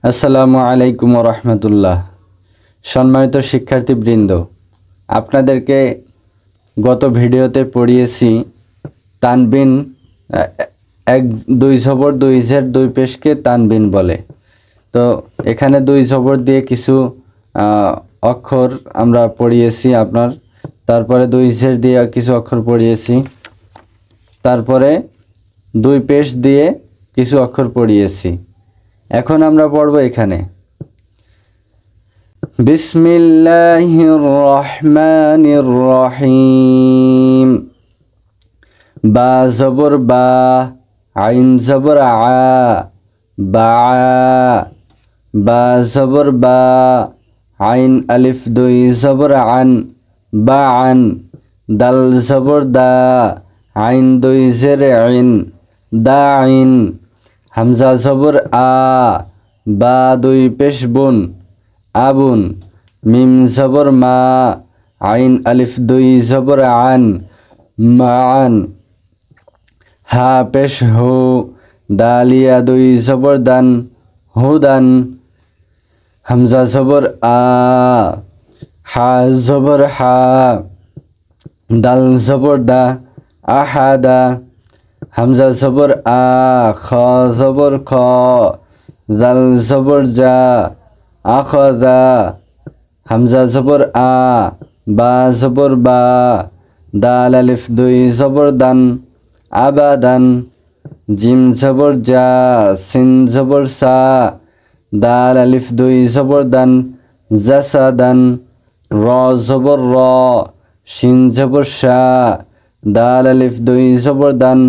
আসসালামু আলাইকুম ওয়া রাহমাতুল্লাহ। সম্মানিত শিক্ষার্থীবৃন্দ, আপনাদেরকে গত ভিডিওতে পড়িয়েছি তানবিন এক দুই জবর দুই জের দুই পেশকে তানবিন বলে। তো এখানে দুই জবর দিয়ে কিছু অক্ষর আমরা পড়িয়েছি আপনার, তারপরে দুই জের দিয়ে কিছু অক্ষর পড়িয়েছি, তারপরে দুই পেশ দিয়ে কিছু অক্ষর পড়িয়েছি। এখন আমরা পড়ব এখানে বিসমিল্লাহির রহমানির রহিম। বা জবর বা, আইন জবর আ, বা, বা জবর বা, আইন আলিফ দুই জবর আন, বা আন। দাল জবর দা, আইন দুই জের আইন, দা আইন। হামজা জবর আ, বা দুই পেশ বুন, আবুন। মিম জবর মা, আইন আলিফ দুই জবর আন, মান। হা পেশ হু, দালিয়া দুই জবর দান, হুদান। হামজা জবর আ, হা জবর হা, দাল জবর দা, আহাদা। হামজা জবর আ, খ জবর খ, জাল জবর জা, আখজা। হামজা জবর আ, বা জবর বা, দাল আলিফ দুই জবর দান, আবাদান। জিম জবর জা, সিন জবর সা, দাল আলিফ দুই জবর দান, জাসাদান। র জবর র, শিন জবর শা, দাল আলিফ দুই জবর দান,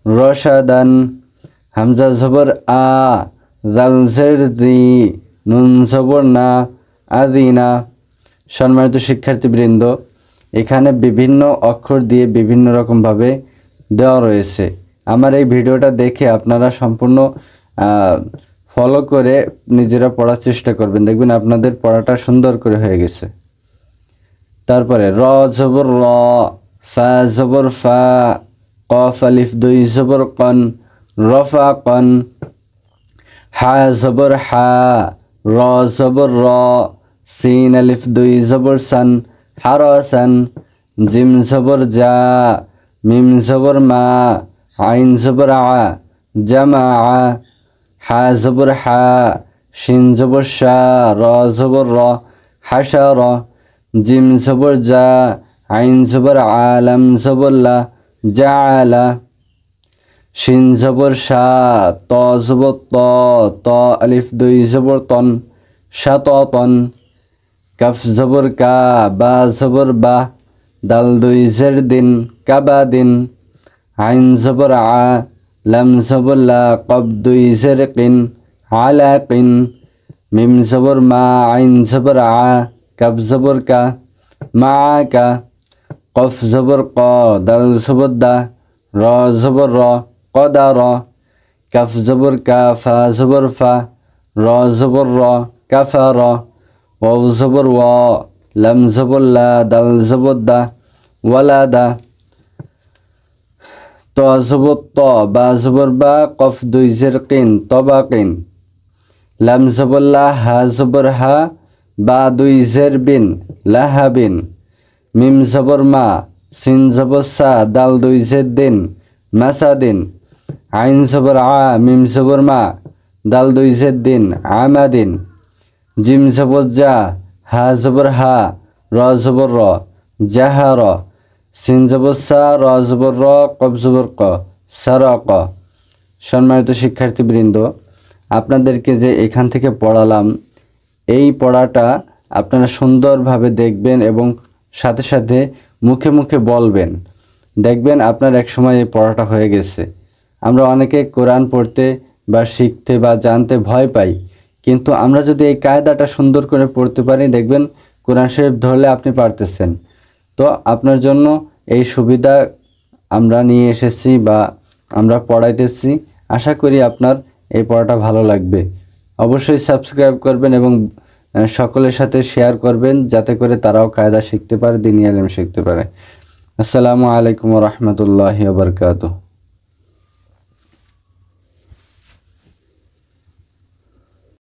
রশাদান। হামজা জবর আ, জাল জের জি, নুন জবর না, আদিনা। সম্মানিত শিক্ষার্থীবৃন্দ, এখানে বিভিন্ন অক্ষর দিয়ে বিভিন্ন রকমভাবে দেওয়া রয়েছে। আমার এই ভিডিওটা দেখে আপনারা সম্পূর্ণ ফলো করে নিজেরা পড়ার চেষ্টা করবেন, দেখবেন আপনাদের পড়াটা সুন্দর করে হয়ে গেছে। তারপরে র জবর র, ফা জবর ফা, কফ আলিফ দুই জবর কন, রফা কন। হা জবর হা, র জবর র, সিন আলিফ দুই জবর সান, হারাসান। জিম জবর জা, মিম জবর মা, আইন জবর আ, জামা। হা জবর হা, শিন জবর শা, র জবর র, হাশার। জিম জবর জা, আইন জবর আ, লাম জবর লা, জাআলা। শিন জবর শা, ত জবর ত, ত আলিফ দুই জবর তন, শাতাতন। কাফ জবর কা, বা জবর বা, দাল দুই জের দিন, কাবাদিন। আইন জবর আ, লাম জবর লা, কব দুই জের কিন, আলাকিন। মিম জবর মা, আইন জবর আ, কাফ জবর কা, মাআকা। কফ জবর ক, দাল জবর দা, র জবর র, কদার। কাফ জবর কা, ফা জবর ফা, র জবর র, কাফার। ওয়াও জবর ওয়া, লাম জবর লা, দাল জবর দা, ওয়ালাদা। ত জবর ত, বা জবর বা, কফ দুই জের কিন, তবাকিন। লাম জবর লা, হা জবর হা, বা দুই জের বিন, লাহাবিন। মিম জবর মা, সিন জবর সা, দাল দুই জের দিন, মাসাদিন। আইন জবর আ, মিম জবর মা, দাল দুই জের দিন, আমাদিন। জিম জবর জা, হা জবর হা, র জবর র, জাহার। সিন জবর সা, র জবর র, কব জবর ক, সারাক। সম্মানিত শিক্ষার্থীবৃন্দ, আপনাদেরকে যে এখান থেকে পড়ালাম, এই পড়াটা আপনারা সুন্দরভাবে দেখবেন এবং সাথে সাথে মুখে মুখে বলবেন, দেখবেন আপনার এক সময় এই পড়াটা হয়ে গেছে। আমরা অনেকে কোরআন পড়তে বা শিখতে বা জানতে ভয় পাই, কিন্তু আমরা যদি এই কায়দাটা সুন্দর করে পড়তে পারি, দেখবেন কোরআন শরীফ ধরলে আপনি পারতেছেন। তো আপনার জন্য এই সুবিধা আমরা নিয়ে এসেছি বা আমরা পড়াইতেছি। আশা করি আপনার এই পড়াটা ভালো লাগবে। অবশ্যই সাবস্ক্রাইব করবেন এবং সকলের সাথে শেয়ার করবেন, যাতে করে তারাও কায়দা শিখতে পারে, দ্বীনি ইলম শিখতে পারে। আসসালামু আলাইকুম ওয়া রাহমাতুল্লাহি ওয়া বারাকাতুহু।